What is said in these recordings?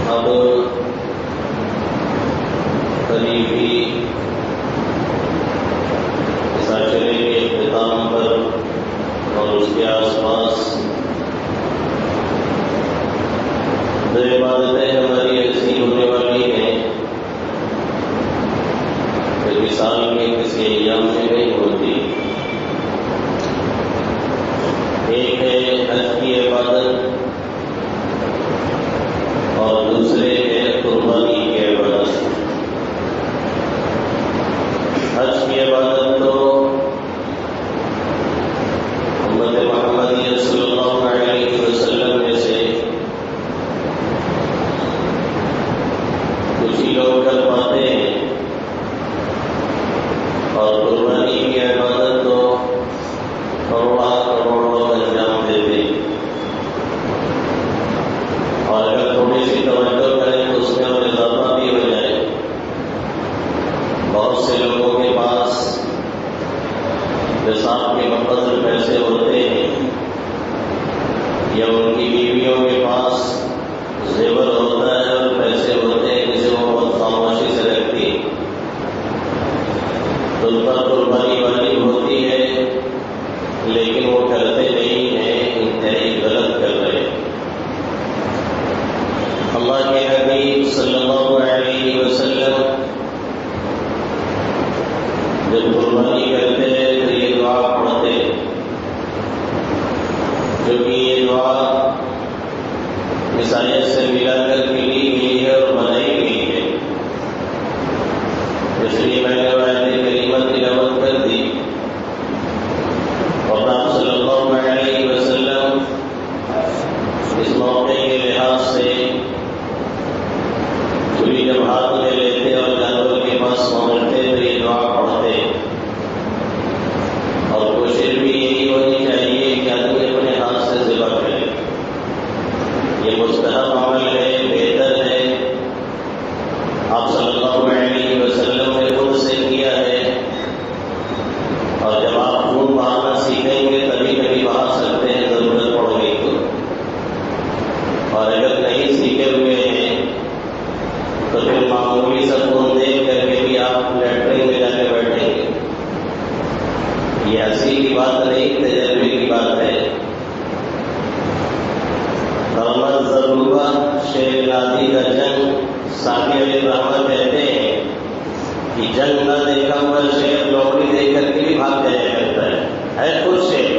اب قریب ہی اس عشرے کے اختتام پر اور اس کے آس پاس جو عبادتیں ہماری ایسی ہونے والی ہیں کہ مثال میں کسی ایام میں نہیں ہوتی. ایک ہے حج کی عبادت اور دوسرے ہے قربانی کی عبادت. حج کی عبادت تو امت محمدیہ صلی اللہ علیہ وسلم میں سے کچھ ہی لوگ کر پاتے ہیں اور قربانی کی عبادت تو کروڑوں لوگ انجام دیتے ہیں. اور اگر تھوڑی سی توجہ کریں تو اس میں اور اضافہ بھی ہو جائے. بہت سے لوگوں کے پاس نصاب کے مقدر پیسے ہوتے ہیں یا ان کی بیویوں کے پاس زیور ہوتا ہے اور پیسے ہوتے ہیں جسے وہ بہت خاموشی سے رکھتی ہے تو ان پر قربانی واجب ہوتی ہے لیکن وہ کرتے نہیں ہیں. انتہائی غلط کر رہے ہیں. اللہ کے حبیب صلی اللہ علیہ وسلم جب قربانی کرتے ہیں تو یہ دعا پڑھتے ہیں کیونکہ یہ دعا عیسائیت سے ملا کر کے لی گئی ہے اور بنائی گئی ہے. اس لیے میں نے آیت کریمہ تلاوت کر دی اور آپ صلی اللہ علیہ وسلم اس موقع کے لحاظ سے چھری جب ہاتھ میں لیتے اور جانور کے پاس پہنچتے تو یہ دعا پڑھتے اور کوشش بھی یہی ہونی چاہیے کہ آدمی اپنے ہاتھ سے ذبح کرے. یہ مستحب عمل ہے، بہتر ہے. آپ صلی اللہ علیہ وسلم نے خود سے کیا ہے اور جب آپ خود بہانا سیکھیں گے تبھی کبھی بہا سکتے ہیں ضرورت پڑ گئی تو. اور اگر نہیں سیکھے ہوئے ہیں تو پھر معمولی سب کو دیکھ کر کے بھی آپ لیٹرین میں جا کے بیٹھیں گے. یہ ہنسی کی بات نہیں، تجربے کی بات ہے. رحمت ضرورہ شیر نادی کا جنگ ساقی علیہ رحمت کہتے ہیں کہ جنگ نہ دیکھا ہوا شیر لوکڑی دیکھ کر کے بھی بھاگ جایا کرتا ہے خود شیر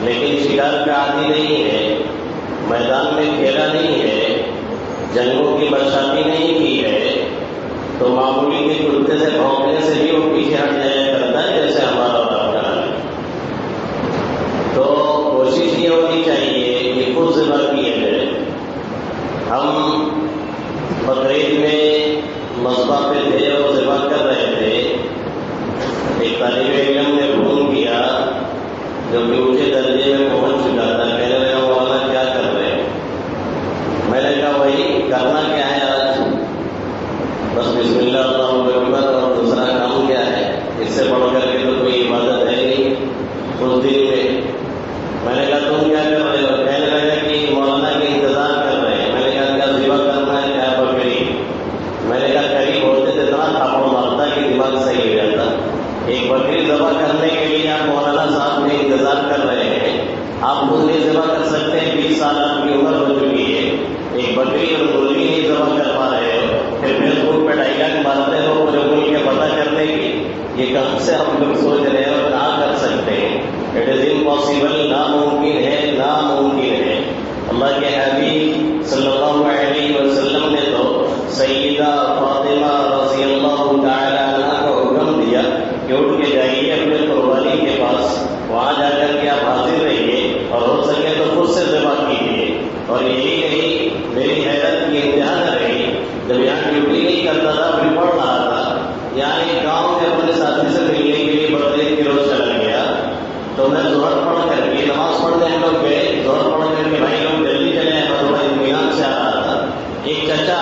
لیکن شکار کا عادی نہیں ہے، میدان میں کھیلا نہیں ہے، جنگوں کی برساتی نہیں کی ہے تو معمولی کے کتے سے بھونکنے سے بھی وہ پیچھے ہٹ جایا کرتا ہے جیسے ہمارا اور اپنا. تو کوشش یہ ہونی چاہیے کہ خود ذبح کیے جائے. ہم بقرعید میں مذبح پہ تھے اور ذبح کر رہے تھے. ایک طالب علم نے فون کیا جو کہ اونچے درجے میں پہنچ چکا تھا. کہنے لگا مولانا کیا کر رہے ہیں؟ میں نے کہا وہی کرنا کیا ہے آج، بس بسم اللہ اللہ اکبر اور دوسرا کام کیا ہے؟ اس سے بڑھ کر کے تو کوئی عبادت ہے نہیں اس دن میں نے کہا تم کیا کر رہے ہو؟ کہنے لگا کہ مولانا کے انتظار کر رہے ہیں. میں نے کہا کیا ذبح کرنا ہے کیا بکری؟ میں نے کہا قریب ہوتے تو اتنا تھاپڑ مارتا کہ دماغ صحیح ہو جاتا. ایک بکری ذبح کرنے کے لیے آپ مولانا صاحب میں انتظار کر رہے ہیں. آپ خود نہیں ذبح کر سکتے ہیں، 20 سال آپ کی عمر ہو چکی ہے. ایک بکری اور مرغی نہیں ذبح کر پا رہے ہو، پھر فیس بک پہ ڈائلاگ مارتے ہو پورے ملک کے پتہ کرنے کی. یہ کہاں سے ہم لوگ سوچ رہے ہیں اور کہاں کر سکتے ہیں؟ اٹ از امپاسبل، ناممکن ہے، ناممکن ہے. اللہ کے حبیب صلی اللہ علیہ وسلم نے تو سیدہ فاطمہ رضی اللہ تعالی عنہ کو حکم دیا کہ اٹھ کے جائیے اپنے قربانی کے پاس، وہاں جا کر کے آپ حاضر رہیے اور ہو سکے تو خود سے ذبح کیجیے. اور یہی نہیں، میری حیرت کی انتہا نہ رہی جب یہاں ڈیوٹی نہیں کرتا تھا پھر پڑھ رہا تھا. یہاں ایک گاؤں میں اپنے ساتھی سے ملنے کے لیے بقرعید کے روز چلا گیا تو میں ظہر پڑھ کر کے نماز پڑھنے ہم لوگ گئے. ظہر پڑھ کر کے بھائی لوگ جلدی چلے ہیں، میں تھوڑا اطمینان سے آ رہا تھا. ایک چچا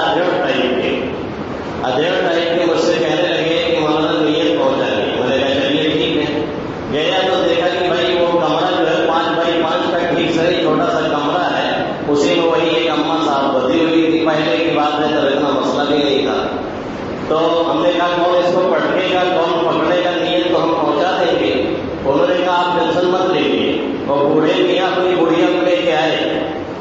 ادھیڑ ٹائپ کے مجھ سے کہنے لگے کہ مولانا نیت پہنچا گئی. میں نے کہا چلیے ٹھیک ہے. گیا تو دیکھا کہ بھائی وہ کمرہ جو ہے 5x5 کا ٹھیک سے چھوٹا سا کمرہ ہے، اسی میں وہی ایک اماں صاحب بدی ہوئی تھی. پہلے کی بات ہے تب اتنا مسئلہ بھی نہیں تھا. تو ہم نے کہا کون اس کو پٹکے گا, کون پکڑے گا نیت تو ہم پہنچا دیں گے. انہوں نے کہا آپ ٹینشن مت لیجیے. اور بوڑھے میاں اپنی بڑھیا کو لے کے آئے,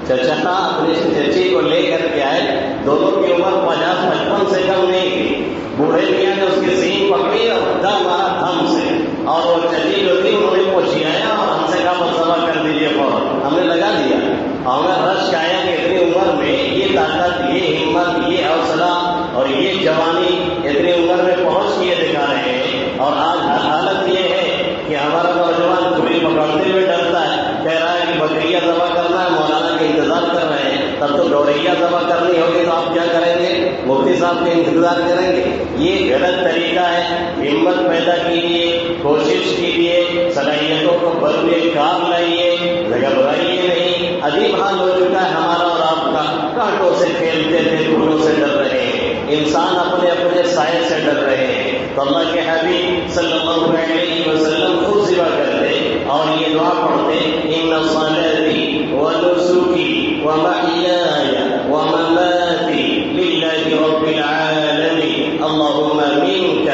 چچا اپنی چچی کو لے کر کے آئے. دونوں کی عمر 50-55 سے کم نہیں تھی. بوڑھے میاں نے اس کی سینگ پکڑی اور دم مارا دھم سے, اور وہ چچی جو تھی انہوں نے پوچھایا اور ہم سے کہا مصطفیٰ کر دیجیے فوراً. ہم نے لگا دیا. ہمیں رش آیا کہ اتنی عمر میں یہ طاقت, یہ ہمت, یہ حوصلہ اور یہ جوانی اتنی عمر میں پہنچ کیے دکھا رہے ہیں. اور آج حالت یہ ہے کہ ہمارا نوجوان چھری پکڑتے ہوئے ڈرتا ہے, کہہ رہا ہے کہ بکریاں ذبح کرنا ہے, مولانا کا انتظار کر رہے ہیں. تب تو گوریا ذبح کرنی ہوگی تو آپ کیا کریں گے؟ مفتی صاحب کا انتظار کریں گے. یہ غلط طریقہ ہے. ہمت پیدا کیجیے, کوشش کیجیے, صلاحیتوں کو بروئے کام لائیے, گھبرائیے نہیں. عجیب حال ہو چکا ہے ہمارا اور آپ کا. کانٹوں سے کھیلتے تھے, پھولوں سے ڈر رہے ہیں. انسان اپنے اپنے سائے سے ڈر رہے ہیں. تو اللہ کے حبیب صلی اللہ علیہ وسلم خود ذبح کرتے اور یہ دعا پڑھتے, ان صلاتی ونسکی ومحیای ومماتی للہ رب العالمین اللہم منک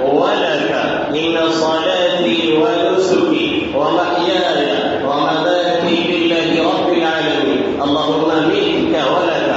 ولک ان صلاتی ونسکی ومحیای ومماتی للہ رب العالمین اللہم منک ولک.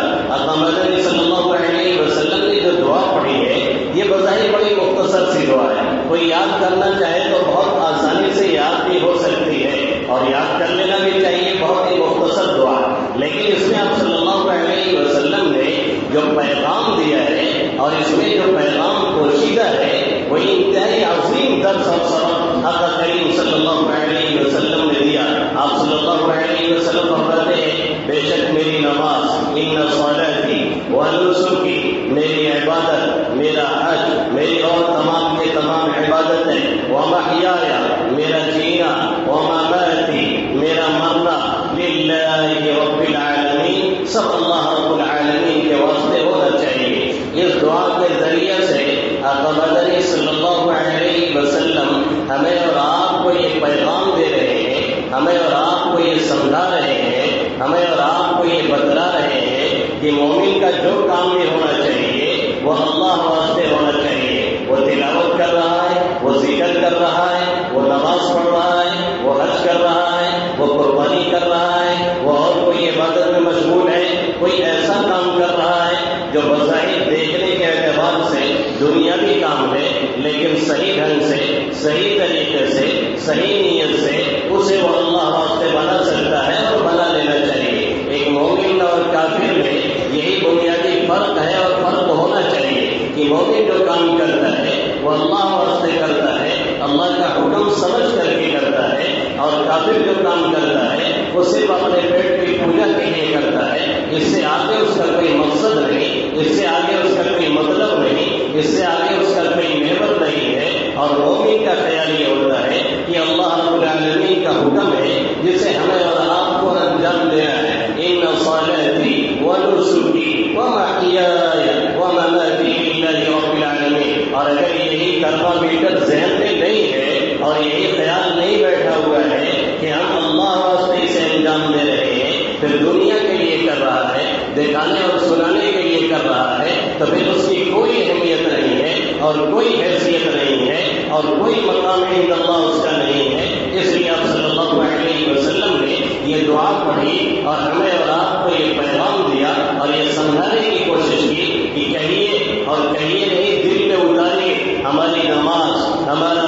مدنی صلی اللہ علیہ وسلم نے جو دعا پڑھی ہے یہ بظاہر بڑی مختصر سی دعا ہے. کوئی یاد کرنا چاہے تو بہت آسانی سے یاد بھی ہو سکتی ہے اور یاد کر لینا بھی چاہیے. بہت ہی مختصر دعا, لیکن اس میں آپ صلی اللہ علیہ وسلم نے جو پیغام دیا ہے اور اس میں جو پیغام پوشیدہ ہے وہ انتہائی عظیم درس اور سبق آقا کریم صلی اللہ علیہ وسلم نے دیا. آپ صلی اللہ علیہ وسلم فرماتے ہیں, بے شک میری نماز, ان صلاتی ونسکی, میری عبادت, میرا حج, میری اور تمام کے تمام عبادتیں, ومحیای, میرا جینا, ومماتی, میرا مرنا, للہ رب العالمین, سب اللہ رب العالمین کے واسطے ہونا چاہیے. اس دعا کے ذریعے سے آقا مدنی صلی اللہ علیہ وسلم ہمیں اور آپ کو یہ پیغام دے رہے ہیں, ہمیں اور آپ کو یہ سمجھا رہے ہیں, ہمیں اور آپ کو یہ بتلا رہے ہیں کہ مومن کا جو کام بھی ہونا چاہیے وہ اللہ واسطے ہونا چاہیے. وہ تلاوت کر رہا ہے, وہ ذکر کر رہا ہے, وہ نماز پڑھ رہا ہے, وہ حج کر رہا ہے, وہ قربانی کر رہا ہے, وہ اور کوئی عبادت میں مشغول ہے, کوئی ایسا کام کر رہا ہے جو بظاہر دیکھنے کے اعتبار سے دنیاوی کام ہے, لیکن صحیح ڈھنگ سے, صحیح طریقے سے, صحیح نیت سے اسے وہ اللہ واسطے بنا سکتا ہے اور بنا لینا چاہیے. ایک مومن اور کافر میں یہی بنیادی فرق ہے اور فرق ہونا چاہیے کہ مومن جو کام کرتا ہے وہ اللہ واسطے کرتا ہے, اللہ کا حکم سمجھ کر کے کرتا ہے, اور کافر جو کام کرتا ہے وہ صرف اپنے پیٹ کی پوجا کے لیے کرتا ہے. اس سے آگے اس کا کوئی مقصد نہیں, اس سے آگے اس کا کوئی مطلب نہیں, اس سے آگے اس کا کوئی محبت نہیں ہے. اور مومن کا خیال یہ ہوتا ہے کہ اللہ رب العالمین کا حکم ہے جسے ہمیں اور آپ کو انجام دینا ہے. ان صلاتی ونسکی ومحیای ومماتی للہ رب العالمین. اور اگر یہی کرما میٹر ذہن میں نہیں ہے اور یہی خیال نہیں بیٹھا ہوا ہے کہ ہم اللہ واسطے اسے انجام دے رہے ہیں, پھر دنیا کے لیے کر رہا ہے, دکھانے اور سنانے کے لیے کر رہا ہے, تو پھر اس کی کوئی اہمیت نہیں ہے اور کوئی حیثیت نہیں ہے اور کوئی مقام عند اللہ اس کا نہیں ہے. اس لیے آپ صلی اللہ علیہ وسلم نے یہ دعا پڑھی اور ہمیں اور آپ کو یہ پیغام دیا اور یہ سمجھانے کی کوشش کی کہ کہیے اور کہیے نہیں, دل میں اتاریے. ہماری نماز, ہمارا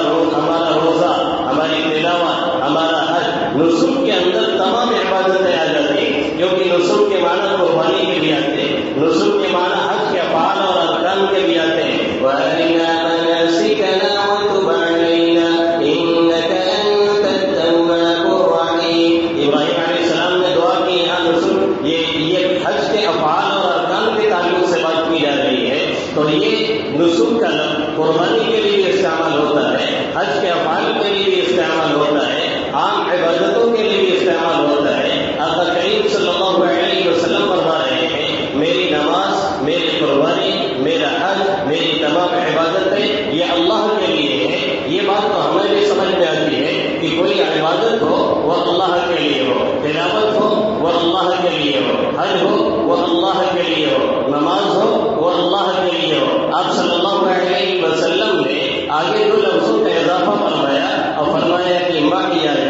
روزہ, ہماری تلاوت, ہمارا حج, نسک کے اندر تمام عبادتیں آ جاتی ہیں, کیونکہ نسک کے معنی قربانی کے بھی آتے ہیں, نسک کے معنی حج کے افعال اور ارکان کے بھی آتے ہیں. وَأَرِنَا مَنَاسِكَنَا وَتُبْ عَلَيْنَا إِنَّكَ أَنْتَ التَّوَّابُ الرَّحِيمُ. ابراہیم علیہ السلام نے دعا کی, یہاں نسک یہ حج کے افعال اور ارکان کے تعلق سے بات کی جا رہی ہے, تو یہ نسک کا لفظ قربانی کے لیے بھی استعمال ہوتا ہے, حج کے افعال کے لیے بھی استعمال ہوتا ہے, عام عبادتوں کے لیے بھی استعمال ہوتا ہے. آقا کریم صلی اللہ علیہ وسلم فرما رہے ہیں, میری نماز, میری قربانی، میرا حج، میری تمام عبادتیں یہ اللہ کے لیے ہے۔ یہ بات تو ہمیں بھی سمجھ میں آتی ہے کہ کوئی عبادت ہو وہ اللہ کے لیے ہو، تلاوت ہو وہ اللہ کے لیے ہو، حج ہو وہ اللہ کے لیے ہو، نماز ہو وہ اللہ کے لیے ہو۔ آپ صلی اللہ علیہ وسلم نے آگے دو لفظوں کا اضافہ فرمایا اور فرمایا کہ مَحْيَايَ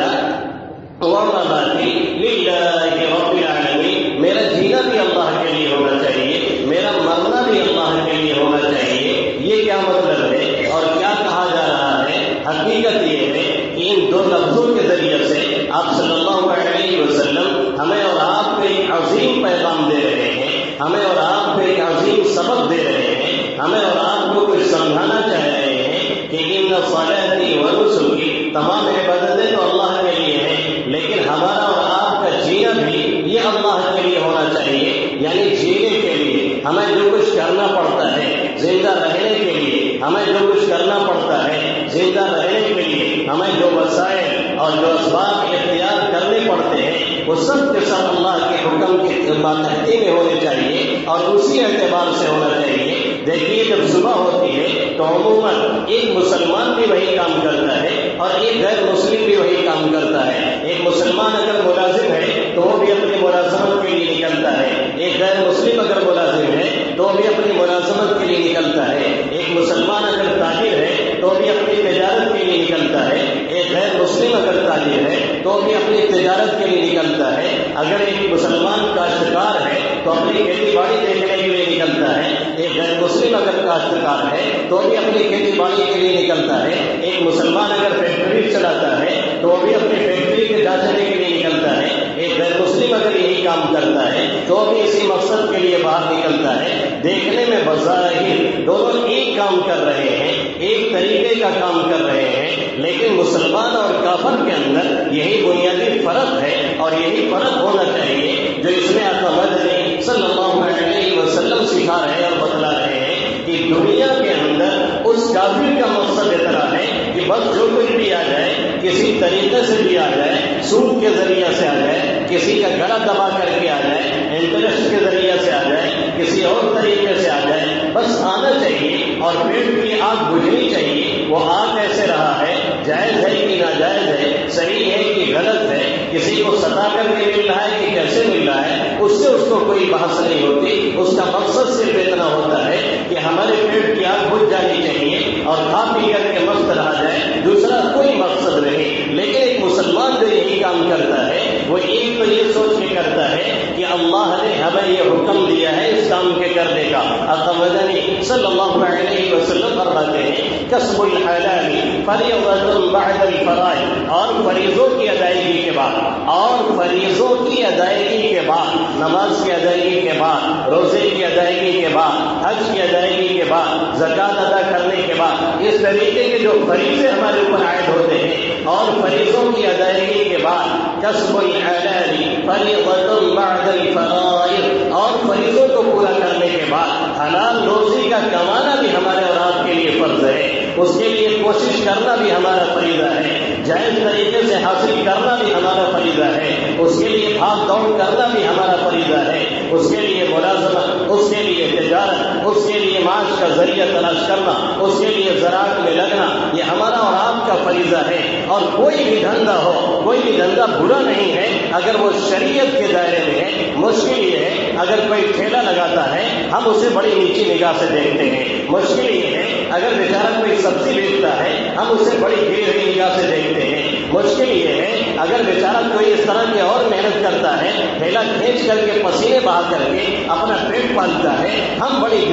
وَمَمَاتِي لِلَّهِ رَبِّ الْعَالَمِينَ، میرا جینا بھی اللہ کے لیے ہونا چاہیے، میرا مرنا بھی اللہ کے لیے ہونا چاہیے۔ یہ کیا مطلب ہے اور کیا کہا جا رہا ہے؟ حقیقت یہ ہے کہ ان دو لفظوں کے ذریعے سے آپ صلی اللہ علیہ وسلم ہمیں اور آپ کو ایک عظیم پیغام دے رہے ہیں، ہمیں اور آپ کو ایک عظیم سبق دے رہے ہیں، ہمیں اور آپ کو کچھ سمجھانا چاہ رہے ہیں کہ ان صلاتی و نسکی، تمام عبادتیں تو اللہ کے لیے ہیں، لیکن ہمارا اور آپ کا جینا بھی یہ اللہ کے لیے ہونا چاہیے۔ یعنی جینے کے لیے ہمیں جو کچھ کرنا پڑتا ہے، زندہ رہنے کے لیے ہمیں جو کچھ کرنا پڑتا ہے، زندہ رہنے کے لیے ہمیں جو وسائل اور جو اسباب اختیار کرنے پڑتے ہیں، وہ سب کے سب اللہ کے حکم کی ماتحتی میں ہونے چاہیے اور اسی اعتبار سے ہونا چاہیے۔ دیکھیے جب صبح ہوتی ہے تو عموماً ایک مسلمان بھی وہی کام کرتا ہے اور ایک غیر مسلم بھی وہی کام کرتا ہے۔ ایک مسلمان اگر ملازم ہے تو وہ بھی اپنی ملازمت کے لیے نکلتا ہے، ایک غیر مسلم اگر ملازم ہے تو وہ بھی اپنی ملازمت کے لیے نکلتا ہے، ایک مسلمان اگر تاجر ہے تو بھی اپنی تجارت کے لیے نکلتا ہے، ایک غیر مسلم اگر تاجر ہے تو بھی اپنی تجارت کے لیے نکلتا ہے، اگر ایک مسلمان کاشتکار ہے تو اپنی کھیتی باڑی دیکھنے کے لیے نکلتا ہے، ایک غیر مسلم اگر کاشتکار ہے تو بھی اپنی کھیتی باڑی کے لیے نکلتا ہے، ایک مسلمان اگر فیکٹری چلاتا ہے تو وہ بھی اپنی فیکٹری کے جانچنے کے لیے نکلتا ہے، ایک غیر مسلم اگر یہی کام کرتا ہے تو بھی اسی مقصد کے لیے باہر نکلتا ہے۔ دیکھنے میں بظاہر دونوں ایک کام کر رہے ہیں، ایک طریقے کا کام کر رہے ہیں، لیکن مسلمان اور کافر کے اندر یہی بنیادی فرق ہے اور یہی فرق ہونا چاہیے جو اس میں آقا مدنی صلی اللہ علیہ وسلم سکھا رہے اور بتلا رہے ہیں کہ دنیا کے اندر اس کافر کا مقصد اتنا ہے کہ بس جو کچھ بھی آ جائے، کسی طریقے سے بھی آ جائے، سود کے ذریعے سے آ جائے، کسی کا گلا دبا کر کے آ جائے، انٹرسٹ کے ذریعے سے آ جائے، کسی اور طریقے سے آ جائے، بس آنا چاہیے اور پیٹ کی آگ بجھنی چاہیے۔ وہ آگ ایسے رہا ہے، جائز ہے کہ ناجائز ہے، صحیح ہے کہ غلط ہے، کسی کو ستا کر کے مل رہا ہے کہ کیسے مل رہا ہے، اس سے اس کو کوئی بحث نہیں ہوتی۔ اس کا مقصد صرف اتنا ہوتا ہے کہ ہمارے پیٹ کی آگ بجھ جانی چاہیے اور کھا پی کر کے مست رہا جائے، دوسرا کوئی مقصد نہیں۔ لیکن ایک مسلمان جو یہی کام کرتا ہے وہ ایک تو یہ سوچ کے کرتا ہے کہ اللہ نے ہمیں یہ حکم دیا ہے اس کام کے کرنے کا۔ آقا مدنی صلی اللہ علیہ وسلم فرماتے ہیں کسب الحلال فریضۃ بعد الفرائض، اور فریضوں کی ادائیگی کے بعد، اور فریضوں کی ادائیگی کے بعد، نماز کی ادائیگی کے بعد، روزے کی ادائیگی کے بعد، حج کی ادائیگی کے بعد، زکوٰۃ ادا کرنے کے بعد، اس طریقے کے جو فریضے ہمارے اوپر عائد ہوتے ہیں، اور فریضوں کی ادائیگی کے بعد کسب الحلال فریضۃ بعد الفرائض، اور فریضوں کو پورا کرنے کے بعد حلال روزی کا کمانا بھی ہمارے اور آپ کے لیے فرض ہے، اس کے لیے کوشش کرنا بھی ہمارا فریضہ ہے، جائز طریقے سے حاصل کرنا بھی ہمارا فریضہ ہے، اس کے لیے بھاگ دوڑ کرنا بھی ہمارا فریضہ ہے، اس کے لیے ملازمت، اس کے لیے تجارت، اس کے لیے معاش کا ذریعہ تلاش کرنا، اس کے لیے زراعت میں لگنا، یہ ہمارا اور آپ کا فریضہ ہے۔ اور کوئی بھی دھندا ہو، کوئی بھی دھندا برا نہیں ہے اگر وہ شریعت کے دائرے میں ہے۔ مشکل یہ ہے اگر کوئی ٹھیلا لگاتا ہے ہم اسے بڑی نیچی نگاہ سے دیکھتے ہیں، مشکل یہ ہے اگر بیچارہ کوئی سبزی بیچتا ہے ہم اسے بڑی گری ہوئی نگاہ سے دیکھتے ہیں، مشکل یہ ہے اگر بیچارہ کوئی اس طرح کی اور محنت کرتا ہے، ٹھیلا کھینچ کر کے پسینے بہا کر کے اپنا پیٹ پالتا ہے، ہم بڑی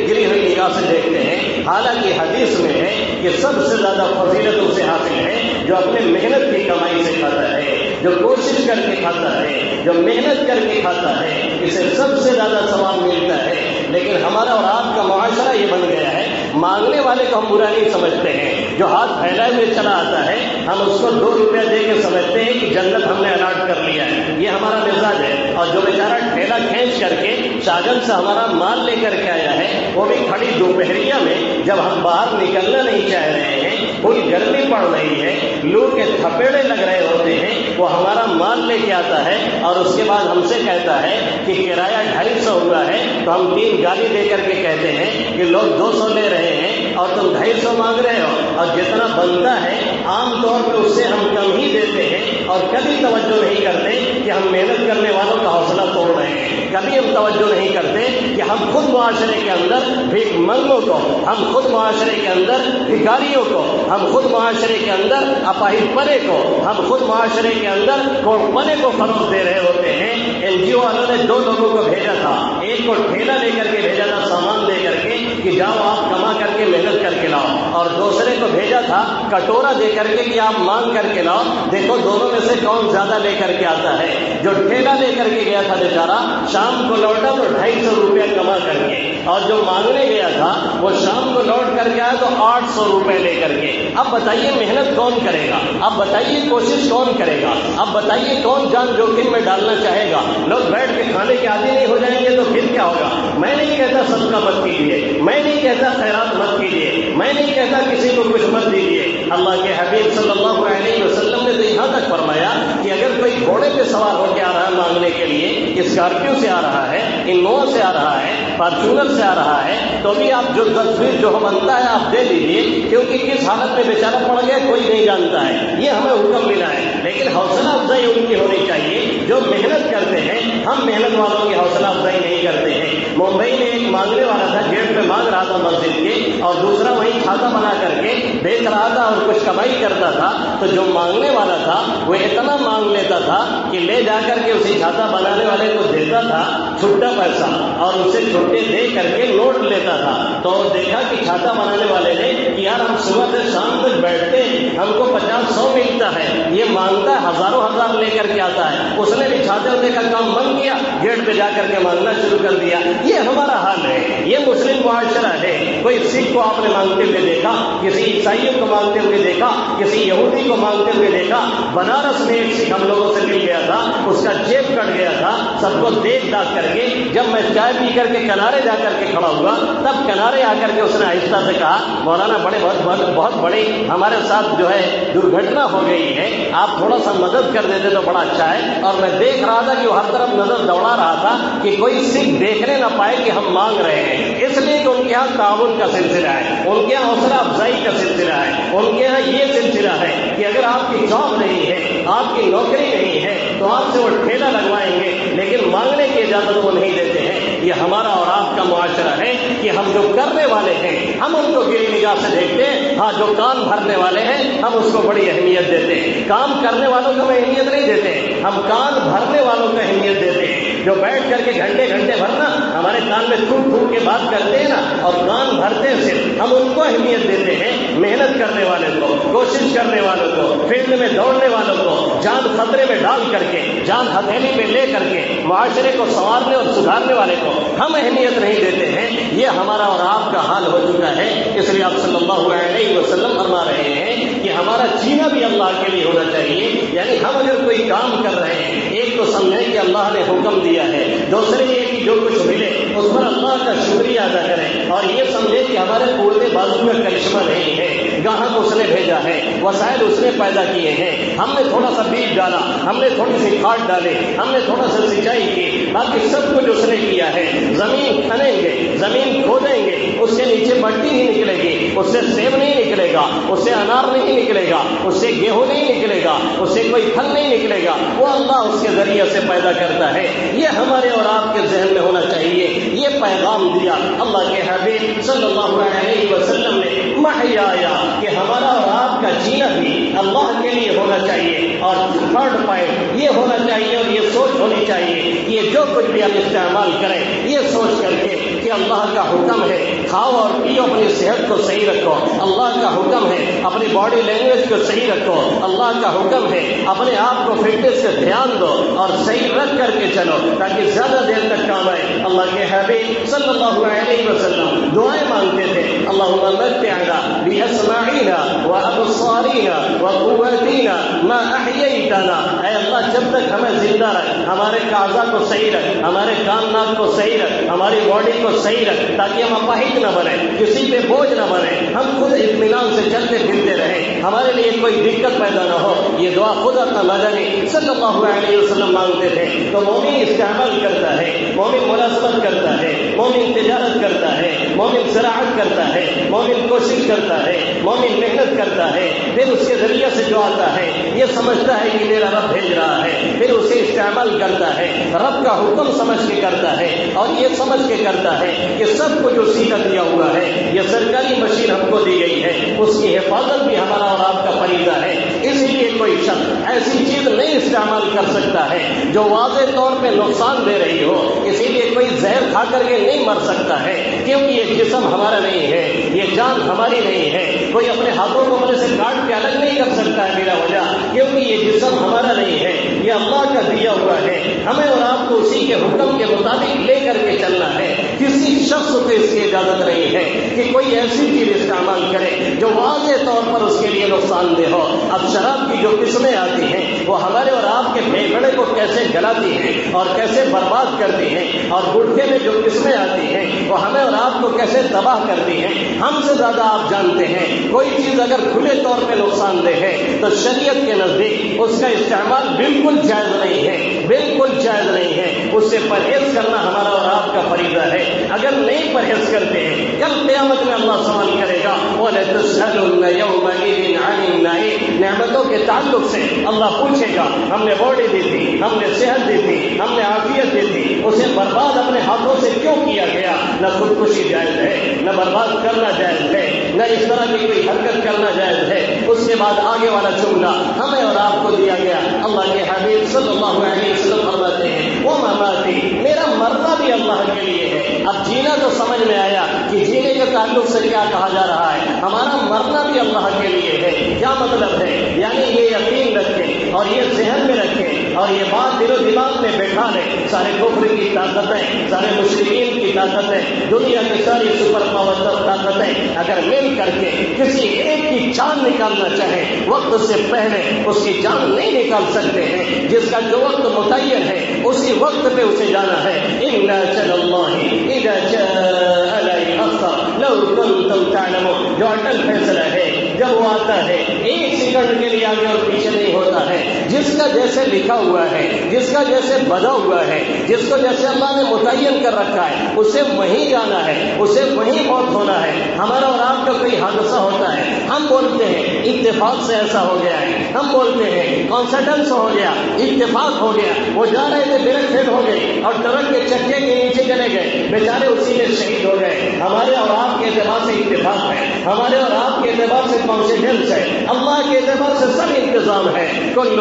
گری ہوئی نگاہ سے دیکھتے ہیں۔ حالانکہ حدیث میں ہے کہ سب سے زیادہ فضیلت اسے حاصل ہے جو اپنے محنت کی کمائی سے کھاتا ہے، جو کوشش کر کے کھاتا ہے، جو محنت کر کے کھاتا ہے، اسے سب سے زیادہ ثواب ملتا ہے۔ لیکن ہمارا اور آپ کا معاشرہ یہ بن گیا ہے، مانگنے والے کو ہم برا نہیں سمجھتے ہیں، جو ہاتھ پھیلائے ہوئے چلا آتا ہے ہم اس کو 2 روپیہ دے کے سمجھتے ہیں کہ جنت ہم نے الاٹ کر لیا ہے، یہ ہمارا مزاج ہے۔ اور جو بیچارہ ٹھیلا کھینچ کر کے شاگن سے ہمارا مال لے کر کے آیا ہے، وہ بھی کھڑی دوپہریہ میں جب ہم باہر نکلنا نہیں چاہ رہے ہیں، فل گرمی پڑ رہی ہے، لو کے تھپیڑے لگ رہے ہوتے ہیں، وہ ہمارا مال لے کے آتا ہے اور اس کے بعد ہم سے کہتا ہے کہ کرایہ 250 ہوا ہے، تو ہم 3 گالی دے کر کے کہتے ہیں کہ لوگ 200 لے رہے ہیں اور تم 250 مانگ رہے ہو، اور جتنا بنتا ہے عام طور پہ اس سے ہم کم ہی دیتے ہیں، اور کبھی توجہ نہیں کرتے کہ ہم محنت کرنے والوں کا حوصلہ توڑ رہے ہیں، کبھی ہم توجہ نہیں کرتے کہ ہم خود معاشرے کے اندر بھیک منگوں کو، ہم خود معاشرے کے اندر بھکاریوں کو، ہم خود معاشرے کے اندر اپاہج پنے کو، ہم خود معاشرے کے اندر کوڑ پنے کو فروغ دے رہے ہوتے ہیں۔ NGO والوں نے 2 لوگوں کو بھیجا تھا، ایک کو ٹھیلا لے کر کے بھیجا تھا سامان دے کر کے کہ جاؤ آپ کما کر کے محنت کر کے لاؤ، اور دوسرے کو بھیجا تھا کٹورا دے کر کے کہ آپ مانگ کر کے لاؤ، دیکھو دونوں میں سے کون زیادہ لے کر کے آتا ہے۔ جو ٹھیلا لے کر کے گیا تھا بیچارہ شام کو لوٹا تو 250 روپیہ کما کر کے، اور جو مانگنے گیا تھا وہ شام کو لوٹ کر کے آیا تو 800 روپے لے کر کے۔ اب بتائیے محنت کون کرے گا؟ اب بتائیے کوشش کون کرے گا؟ اب بتائیے کون جان جوخم میں ڈالنا چاہے گا؟ لوگ بیٹھ کے کھانے کے عادی نہیں ہو جائیں گے تو پھر کیا ہوگا؟ میں نہیں کہتا صدقہ مت کیجیے، میں نہیں کہتا خیرات مت کیجیے، میں نہیں کہتا کسی کو کچھ مت دیجیے۔ اللہ کے حبیب صلی اللہ علیہ وسلم نے تو یہاں تک فرمایا کہ اگر کوئی گھوڑے پہ سوار ہو کے آ رہا ہے مانگنے کے لیے، اسکارپیو سے آ رہا ہے، انووا سے آ رہا ہے، فارچونر سے آ رہا ہے، تو بھی آپ جو تصویر جو بنتا ہے آپ دے دیجیے، کیونکہ کس حالت میں بیچارہ پڑ گیا کوئی نہیں جانتا ہے، یہ ہمیں حکم ملا ہے۔ لیکن حوصلہ افزائی ان کی ہونی چاہیے جو محنت کرتے ہیں، ہم محنت والوں کی حوصلہ افزائی نہیں کرتے ہیں۔ ممبئی میں ایک مانگنے والا تھا، گیٹ پہ مانگ رہا تھا مسجد کے، اور دوسرا وہیں چھاتا بنا کر کے بیچ رہا تھا اور کچھ کمائی کرتا تھا، تو جو مانگنے والا تھا وہ اتنا مانگ لیتا تھا کہ لے جا کر کے اسی چھاتا بنانے والے کو دیتا تھا چھٹا پیسہ، اور اسے چھٹے دے کر کے نوٹ لیتا تھا۔ تو دیکھا کہ چھاتا بنانے والے نے کہ یار ہم صبح سے شام تک بیٹھتے ہیں، ہم کو 50-100 ملتا ہے، یہ مانگتا ہے ہزاروں ہزار لے کر کے آتا ہے۔ اس نے بھی چھاتے ہونے کا کام بند کیا، گیٹ پہ جا کر کے مانگنا شروع کر دیا۔ یہ ہمارا حال ہے، یہ مسلم معاشرہ ہے۔ کوئی سکھ کو آپ نے مانگتے ہوئے دیکھا، کسی عیسائیوں کو مانگتے ہوئے دیکھا، کسی یہودی کو مانگتے ہوئے دیکھا۔ بنارس میں ایک سکھ ہم لوگوں سے مل گیا تھا، اس کا جیب کٹ گیا تھا، سب کو دیکھ داکھ کر کے جب میں چائے پی کر کے کنارے جا کر کے کھڑا ہوا، تب کنارے آ کر کے اس نے آہستہ سے کہا مولانا بہت بڑی ہمارے ساتھ جو ہے درگھٹنا ہو گئی ہے، آپ تھوڑا سا مدد کر دیتے تو بڑا اچھا ہے۔ اور میں دیکھ رہا تھا کہ وہ ہر طرف نظر دوڑا رہا تھا کہ کوئی سکھ دیکھنے نہ پائے کہ ہم مانگ رہے ہیں، اس لیے کہ ان کے یہاں تعاون کا سلسلہ ہے، ان کے یہاں حوصلہ افزائی کا سلسلہ ہے، ان کے یہاں یہ سلسلہ ہے کہ اگر آپ کی جاب نہیں ہے، آپ کی نوکری نہیں ہے، تو آپ سے وہ ٹھیلا لگوائیں گے، لیکن مانگنے کی اجازت وہ نہیں دیتے ہیں۔ یہ ہمارا اور آپ کا معاشرہ ہے کہ ہم جو کرنے والے ہیں ہم ان کو گری نگاہ سے دیکھتے ہیں، ہاں جو کام بھرنے والے ہیں ہم اس کو بڑی اہمیت دیتے ہیں۔ کام کرنے والوں کو ہم اہمیت نہیں دیتے، ہم کان بھرنے والوں کو اہمیت دیتے ہیں۔ جو بیٹھ کر کے گھنٹے بھرنا ہمارے کان میں تھوک کے بات کرتے ہیں نا، اور کان بھرتے ہیں صرف، ہم ان کو اہمیت دیتے ہیں۔ محنت کرنے والے کو، کوشش کرنے والوں کو، فیلڈ میں دوڑنے والوں کو، جان خطرے میں ڈال کر کے، جان ہتھیلی میں لے کر کے معاشرے کو سنوارنے اور سدھارنے والے کو ہم اہمیت نہیں دیتے ہیں۔ یہ ہمارا اور آپ کا حال ہو چکا ہے، اس لیے آپ صلی اللہ علیہ وسلم فرما رہے ہیں کہ ہمارا جینا بھی اللہ کے لیے ہونا چاہیے۔ یعنی ہم اگر کوئی کام کر رہے ہیں، ایک تو سمجھیں کہ اللہ نے حکم دیا ہے، دوسرے یہ کہ جو کچھ ملے اس پر اللہ کا شکریہ ادا کریں، اور یہ سمجھیں کہ ہمارے قوت بازو کا کرشمہ نہیں ہے، گاہک اس نے بھیجا ہے، وسائل اس نے پیدا کیے ہیں، ہم نے تھوڑا سا بیج ڈالا، ہم نے تھوڑی سی کھاد ڈالے، ہم نے تھوڑا سا سینچائی کی، باقی سب کچھ اس نے کیا ہے۔ زمین کھنیں گے، زمین کھودیں گے، اس سے نیچے مٹی نہیں نکلے گی، اس سے سیب نہیں نکلے گا، اس سے انار نہیں نکلے گا، اس سے گیہوں نہیں نکلے گا، اس سے کوئی پھل نہیں نکلے گا، وہ اللہ اس کے ذریعے سے پیدا کرتا ہے۔ یہ ہمارے اور آپ کے ذہن میں ہونا چاہیے۔ یہ پیغام دیا اللہ کے حبیب صلی اللہ علیہ وسلم نے، محیایا، کہ ہمارا اور آپ کا جینا بھی اللہ کے لیے ہونا چاہیے۔ اور تھرڈ پوائنٹ یہ ہونا چاہیے اور یہ سوچ ہونی چاہیے کہ یہ جو کچھ بھی ہم استعمال کریں یہ سوچ کر کے کہ اللہ کا حکم ہے کھاؤ اور پیو، اپنی صحت کو صحیح رکھو، اللہ کا حکم ہے اپنی باڈی لینگویج کو صحیح رکھو، اللہ کا حکم ہے اپنے آپ کو فٹنس سے دھیان دو اور صحیح رکھ کر کے چلو تاکہ زیادہ دیر تک کام آئے۔ اللہ کے حبیب صلی اللہ علیہ وسلم دعائیں مانگتے تھے، اللہم متعنا باسماعنا وابصارنا وقوتنا ما احییتنا، اے اللہ جب تک ہمیں زندہ رکھ، ہمارے اعضاء کو صحیح رکھ، ہمارے کان ناک کو صحیح رکھ، ہماری باڈی کو صحیح رکھ، تاکہ ہم اپاہج نہ بنے، کسی پہ بوجھ نہ بنے، ہم خود اطمینان سے چلتے پھرتے رہیں، ہمارے لیے کوئی دقت پیدا نہ ہو. یہ دعا خود اپنا مدنی صلی اللہ علیہ وسلم مانگتے تھے. تو مومن استعمال کرتا ہے، مومن ملازمت کرتا ہے، مومن تجارت کرتا ہے، مومن زراعت کرتا ہے، مومن کوشش کرتا ہے، مومن محنت کرتا ہے، پھر اس کے ذریعے سے جو آتا ہے یہ سمجھتا ہے کہ میرا رب بھیج رہا ہے، پھر اسے استعمال کرتا ہے، رب کا حکم سمجھ کے کرتا ہے، اور یہ سمجھ کے کرتا ہے کہ سب کچھ اسی کا دیا ہوا ہے، یہ سرکاری مشین ہم کو دی گئی ہے، اس کی حفاظت بھی ہمارا اور آپ کا فریضہ ہے. اسی لیے کوئی شخص ایسی چیز نہیں استعمال کر سکتا ہے جو واضح طور پہ نقصان دے رہی ہو. اسی لیے کوئی زہر کھا کر کے نہیں مر سکتا ہے، کیونکہ یہ جسم ہمارا نہیں ہے، یہ جان ہماری نہیں ہے. کوئی اپنے ہاتھوں کو اپنے سے کاٹ کے الگ نہیں کر سکتا ہے بلا وجہ، کیونکہ یہ جسم ہمارا نہیں ہے، یہ اللہ کا دیا ہوا ہے. ہمیں اور آپ کو اسی کے حکم کے مطابق لے کر کے چلنا ہے. کسی شخص کو اس کی اجازت نہیں ہے کہ کوئی ایسی چیز استعمال کرے جو واضح طور پر اس کے لیے نقصان دہ ہو. اب شراب کی جو قسمیں آتی ہیں وہ ہمارے اور آپ کے پھیپھڑے کو کیسے گلاتی ہیں اور کیسے برباد کرتی ہیں، اور گٹکے میں جو قسمیں آتی ہیں وہ ہمیں اور آپ کو کیسے تباہ کرتی ہیں، ہم سے زیادہ آپ جانتے ہیں. کوئی چیز اگر کھلے طور پہ نقصان دہ ہے تو شریعت کے نزدیک اس کا استعمال بالکل جائز نہیں ہے، بالکل جائز نہیں ہے. اس سے پرہیز کرنا ہمارا اور آپ کا فریضہ ہے. اگر نہیں پرہیز کرتے ہیں کل قیامت میں اللہ سوال کرے گا وَلَتُسْأَلُنَّ يَوْمَئِذٍ عَنِ النَّعِيمِ. نعمتوں کے تعلق سے اللہ پوچھے گا، ہم نے باڈی دی تھی، ہم نے صحت دی تھی، ہم نے عافیت دی تھی، اسے برباد اپنے ہاتھوں سے کیوں کیا گیا؟ نہ خودکشی جائز ہے، نہ برباد کرنا جائز ہے، نہ اس طرح کی کوئی حرکت کرنا جائز ہے. اس کے بعد آگے والا جملہ ہمیں اور آپ کو دیا گیا. اللہ کے حبیب صلی اللہ علیہ وسلم فرماتے ہیں وہ مماتی، میرا مرنا بھی اللہ کے لیے ہے. اب جینا تو سمجھ میں آیا کہ جینے کے تعلق سے کیا کہا جا رہا ہے، ہمارا مرنا بھی اللہ کے لیے ہے. کیا مطلب ہے؟ یعنی یہ یقین رکھیں اور یہ ذہن میں رکھیں اور یہ بات دل و دماغ میں بیٹھا لیں. سارے کفر کی طاقتیں، سارے مشرکین کی طاقتیں، دنیا کی ساری سپر پاور طاقتیں اگر مل کر کے کسی ایک کی جان نکالنا چاہیں وقت سے پہلے اس کی جان نہیں نکال سکتے ہیں. جس کا جو وقت متعین ہے اسی وقت پہ اسے جانا ہے. اِنَّا چَلَ اللَّهِ اِذَا جَاءَ الْأَخْرَ لَوْ كُنْتُمْ تَعْلَمُونَ. جو اٹل فیصلہ ہے جب وہ آتا ہے ایک سیکنڈ کے لیے آگے اور پیچھے نہیں ہوتا ہے. جس کا جیسے لکھا ہوا ہے، جس کا جیسے بدا ہوا ہے، جس کو جیسے اللہ نے متعین کر رکھا ہے اسے وہیں جانا ہے، اسے وہیں موت ہونا ہے. ہمارا اور آپ کا کوئی حادثہ ہوتا ہے، ہم بولتے ہیں اتفاق سے ایسا ہو گیا ہے، ہم بولتے ہیں کانسیڈنس ہو گیا، اتفاق ہو گیا. وہ جا رہے تھے بریک فیل ہو گئی اور ٹرک کے چکے کے نیچے چلے گئے، بیچارے اسی میں شہید ہو گئے. ہمارے اور آپ کے اعتبار سے اتفاق ہے، ہمارے اور آپ کے اعتبار سے کانسیڈنس ہے، اللہ کے اعتبار سے سب انتظام ہے. کل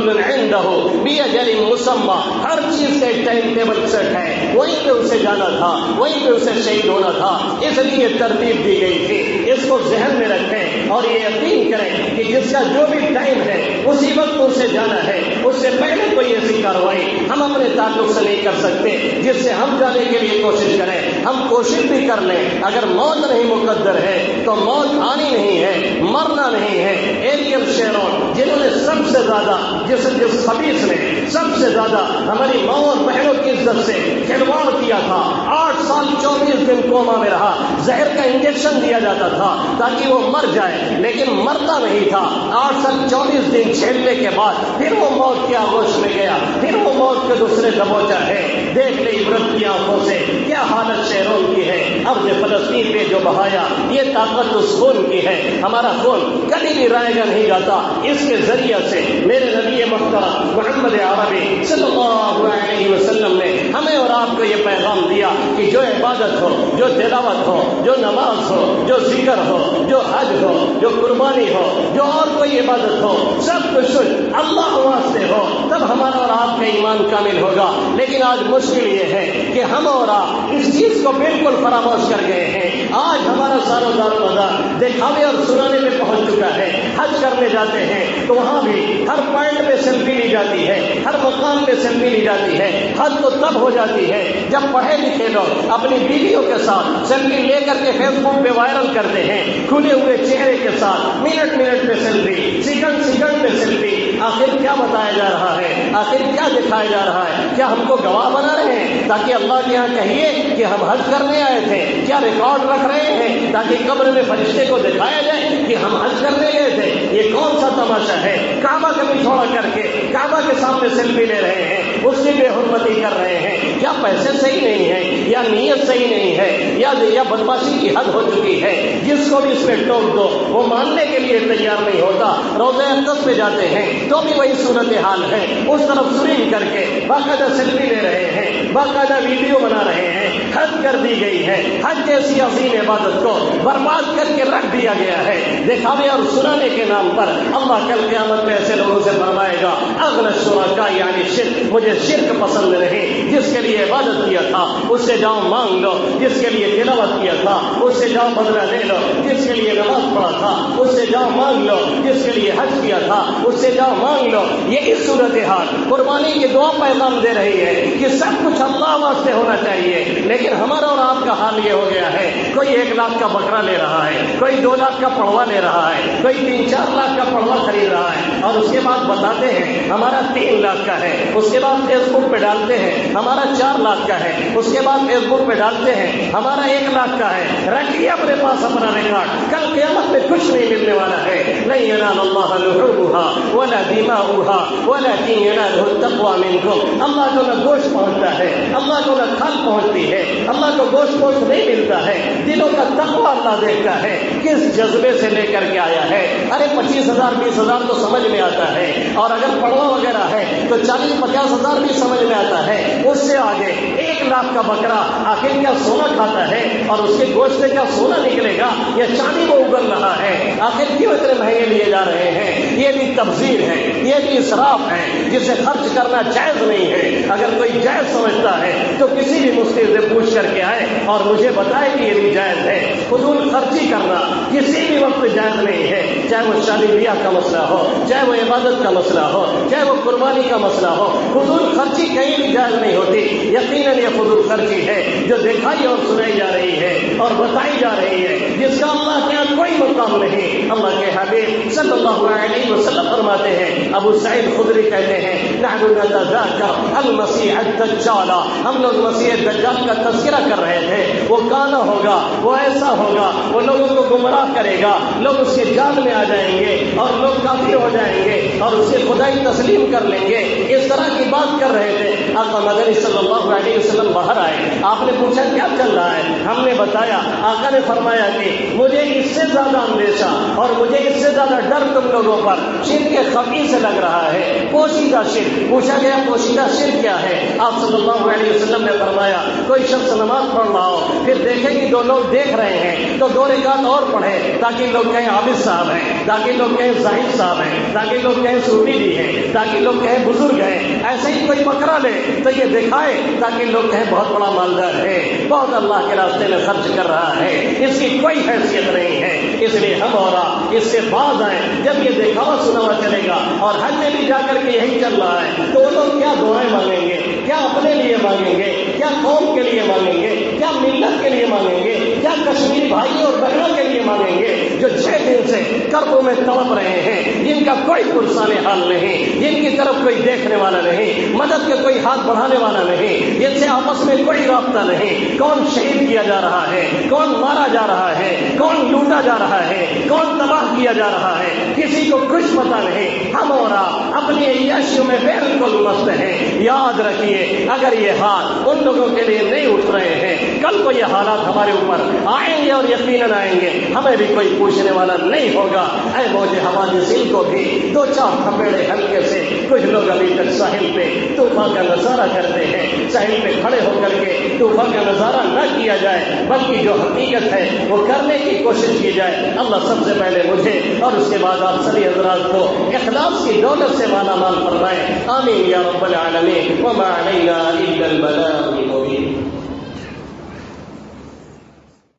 عندہ بأجل مسمى، ہر چیز کا ایک ٹائم ٹیبل سیٹ ہے. وہیں پہ اسے جانا تھا، وہیں پہ اسے شہید ہونا تھا، اس لیے ترتیب دی گئی تھی. اس کو ذہن میں رکھیں اور یہ یقین کریں کہ جس کا جو بھی ٹائم ہے اسی وقت اسے جانا ہے. اس سے پہلے کوئی ایسی کاروائی ہم اپنے تعلق سے نہیں کر سکتے جس سے ہم جانے کے لیے کوشش کریں. ہم کوشش بھی کر لیں، اگر موت نہیں مقدر ہے تو موت آنی نہیں ہے، مرنا نہیں ہے. ایریل شیرون جنہوں نے سب سے زیادہ جس خبیث نے سب سے زیادہ ہماری ماں اور بہنوں کی عزت سے کھلواڑ کیا تھا، 8 سال 24 دن کوما میں رہا، زہر کا انجیکشن دیا جاتا تھا تاکہ وہ مر جائے لیکن مرتا نہیں تھا. 8 سال 24 دن جھیلنے کے بعد پھر وہ موت کے آغوش میں گیا، پھر وہ موت کے دوسرے دبوچا ہے. دیکھ لے عبرت کی آنکھوں سے کیا حالت شہرون کی ہے. ارض فلسطین پہ جو بہایا یہ طاقت اس خون کی ہے. ہمارا خون کبھی بھی رائے گا نہیں جاتا. اس کے ذریعے سے میرے نبی محترم محمد عربی صلی اللہ علیہ وسلم نے ہمیں اور آپ کو یہ پیغام دیا کہ جو عبادت ہو، جو تلاوت ہو، جو نماز ہو، جو ذکر ہو، جو حج ہو، جو قربانی ہو، جو اور کوئی عبادت ہو، سب کچھ اللہ واسطے ہو، تب ہمارا اور آپ کا ایمان کامل ہوگا. لیکن آج مشکل یہ ہے کہ ہم اور آپ اس چیز کو بالکل فراموش کر گئے ہیں. آج ہمارا سارا دار و مدار دکھاوے اور سنانے میں پہنچ چکا ہے. حج کرنے جاتے ہیں تو وہاں بھی ہر پوائنٹ پہ سیلفی لی جاتی ہے، ہر مقام پہ سیلفی لی جاتی ہے. حد تو تب ہو جاتی ہے جب پڑھے لکھے لوگ اپنی بیویوں کے ساتھ سیلفی لے کر کے فیس بک پہ وائرل کرتے ہیں، کھلے ہوئے چہرے کے ساتھ منٹ منٹ پہ سیلفی، سیکنڈ سیکنڈ پہ سیلفی. آخر کیا بتایا جا رہا ہے؟ آخر کیا دکھایا جا رہا ہے؟ کیا ہم کو گواہ بنا رہے ہیں تاکہ اللہ کے یہاں کہیے کہ ہم حج کرنے آئے تھے؟ کیا ریکارڈ رکھ رکھ رہے ہیں تاکہ قبر میں فرشتے کو دکھایا جائے کہ ہم حج کرنے گئے تھے. یہ کون سا تماشا ہے؟ کعبہ کا پچھوڑا کر کے کعبہ کے سامنے سیلفی لے رہے ہیں, اس کی بے حرمتی کر رہے ہیں. یا پیسے صحیح نہیں ہے, یا نیت صحیح نہیں ہے, یا بدماشی کی حد ہو چکی ہے. جس کو بھی اس میں ٹوک دو وہ ماننے کے لیے تیار نہیں ہوتا. روضہ اقدس پہ جاتے ہیں تو بھی وہی صورتحال ہے. اس طرف سرین کر کے باقاعدہ سیلفی لے رہے ہیں, باقاعدہ ویڈیو بنا رہے ہیں. حد کر دی گئی ہے. حج جیسی عظیم عبادت کو برباد کر کے رکھ دیا گیا ہے دکھاوے اور سنانے کے نام پر. اللہ کل قیامت میں ایسے لوگوں سے فرمائے گا اغنى الشركاء یعنی شرک, مجھے شرک پسند نہیں. جس کے لیے عبادت کیا تھا اس سے جاؤ مانگ لو, جس کے لیے تلاوت کیا تھا اس سے جاؤ بدلہ لے لو, جس کے لیے نماز پڑھا تھا اس سے جاؤ مانگ لو, جس کے لیے حج کیا تھا اس سے جاؤ مانگ لو. یہ اس صورتحال قربانی کی دعا پیغام دے رہی ہے کہ سب کچھ اللہ واسطے ہونا چاہیے. لیکن ہمارا اور آپ کا حال یہ ہو گیا ہے, کوئی 1 لاکھ کا بکرا لے رہا ہے, کوئی 2 لاکھ کا پڑوا لے رہا ہے, کوئی 3-4 لاکھ کا پڑوا خرید رہا ہے, اور اس کے بعد بتاتے ہیں ہمارا 3 لاکھ کا ہے. اس کے بعد فیس بک پہ ڈالتے ہیں ہمارا 4 لاکھ کا ہے. اس کے بعد فیس بک پہ ڈالتے ہیں ہمارا 1 لاکھ کا ہے. رکھیے اپنے پاس اپنا ریکارڈ, کل قیامت میں کچھ نہیں ملنے والا ہے. لن ينال الله لحومها ولا دماؤها ولكن يناله التقوى منكم. اللہ کو نہ گوشت پہنچتا ہے, اللہ کو نہ کھال پہنچتی ہے, اللہ کو گوشت نہیں ملتا ہے. دلوں کا تقوی اللہ دیکھتا ہے کس جذبے سے لے کر کے آیا ہے. ارے 25,000 20,000 تو سمجھ میں آتا ہے, اور اگر پڑوا وغیرہ ہے تو 40-50,000 بھی سمجھ میں آتا ہے. اس سے آگے 1 لاکھ کا بکرا آخر کیا سونا کھاتا ہے, اور اس کے گوشت سے کیا سونا نکلے گا یا چاندی وہ اگل رہا ہے. آخر کیوں اتنے مہنگے لیے جا رہے ہیں؟ یہ بھی تبذیر ہے, یہ بھی اسراف ہے جسے خرچ کرنا جائز نہیں ہے. اگر کوئی جائز سمجھتا ہے تو کسی بھی مفتی سے پوچھ کر کے آئے اور مجھے بتائے کہ یہ بھی جائز ہے. فضول خرچی کرنا کسی بھی وقت جائز نہیں ہے, چاہے وہ شادی بیاہ کا مسئلہ ہو, چاہے وہ عبادت کا مسئلہ ہو, چاہے وہ قربانی کا مسئلہ ہو. فضول خرچی کہیں بھی جائز نہیں ہوتی. یقیناً یہ فضول خرچی ہے جو دکھائی اور سنائی جا رہی ہے اور بتائی جا رہی ہے, جس کا اللہ کے یہاں کوئی مقام نہیں. اللہ کے حبیب صلی اللہ علیہ وسلم فرماتے ہیں, ابو سعید خدری کہتے ہیں نحن نتذاکر المسیح الدجال, ہم لوگ مسیح دجال کا تذکرہ کر رہے تھے. وہ کانا ہوگا, وہ ایسا ہوگا, وہ لوگوں کو گمراہ کرے گا, لوگ اس کے جال میں آ جائیں گے اور لوگ کافر ہو جائیں گے اور اس کی خدائی تسلیم کر لیں گے. اس طرح کی بات کر رہے تھے. آقا مدنی صلی اللہ علیہ وسلم باہر آئے, آپ نے پوچھا کیا چل رہا ہے؟ ہم نے بتایا. آقا نے فرمایا کہ مجھے اس سے زیادہ اندیشہ اور مجھے اس سے زیادہ ڈر تم لوگوں پر شرک خفی سے لگ رہا ہے, پوشیدہ شرک. پوچھا گیا پوشیدہ شرک کیا ہے؟ آپ صلی اللہ علیہ وسلم نے فرمایا کوئی شخص نماز پڑھ رہا ہو, پھر دیکھے کہ 2 لوگ دیکھ رہے ہیں تو 2 رکعت اور پڑھے تاکہ لوگ کہیں عابد صاحب ہیں, تاکہ لوگ کہیں زاہد صاحب ہیں, تاکہ لوگ کہیں صوفی جی ہیں, تاکہ لوگ کہیں بزرگ ہیں. ایسے ہی کوئی بکرا لے تو یہ دکھائے تاکہ لوگ کہیں بہت بڑا مالدار ہے, بہت اللہ کے راستے میں خرچ کر رہا ہے. اس کی کوئی حیثیت نہیں ہے. اس لیے ہم اور آپ اس سے باز آئیں. جب یہ دکھاوا سناوا چلے گا اور حج میں بھی جا کر کے یہی چل رہا ہے تو وہ لوگ کیا دعائیں مانگیں گے, کیا اپنے لیے مانگیں گے, کیا قوم کے لیے مانگیں گے, کیا ملت کے لیے مانگیں گے, کیا کشمیری بھائی اور بہنوں کے لیے مانگیں گے جو 6 دن سے کربوں میں تڑپ رہے ہیں, جن کا کوئی پرسان حال نہیں, جن کی طرف کوئی دیکھنے والا نہیں, مدد کے کوئی ہاتھ بڑھانے والا نہیں, جن سے آپس میں کوئی رابطہ نہیں. کون شہید کیا جا رہا ہے, کون مارا جا رہا ہے, کون لوٹا جا رہا ہے, کون تباہ کیا جا رہا ہے, کسی کو کچھ پتا نہیں. ہم اور آپ اپنی عیاشیوں میں بالکل مست ہیں. یاد رکھیے اگر یہ حال ان لوگوں کے لیے نہیں اٹھ رہے ہیں, کل کو یہ حالات ہمارے اوپر آئیں گے اور یقیناً آئیں گے. ہمیں بھی کوئی پوچھنے والا نہیں ہوگا. اے موج حوادثین کو بھی 2-4 تھپیڑے ہلکے سے کچھ لوگ ابھی تک ساحل پہ طوفان کا نظارہ کرتے ہیں. ساحل پہ کھڑے ہو کر کے طوفان کا نظارہ نہ کیا جائے بلکہ جو حقیقت ہے وہ کرنے کی کوشش کی جائے. اللہ سب سے پہلے مجھے اور اس کے بعد آپ سبھی حضرات کو اخلاص کی دولت سے مالا مال فرمائے. آمین یا رب العالمین. وما علینا الا البلاغ المبین.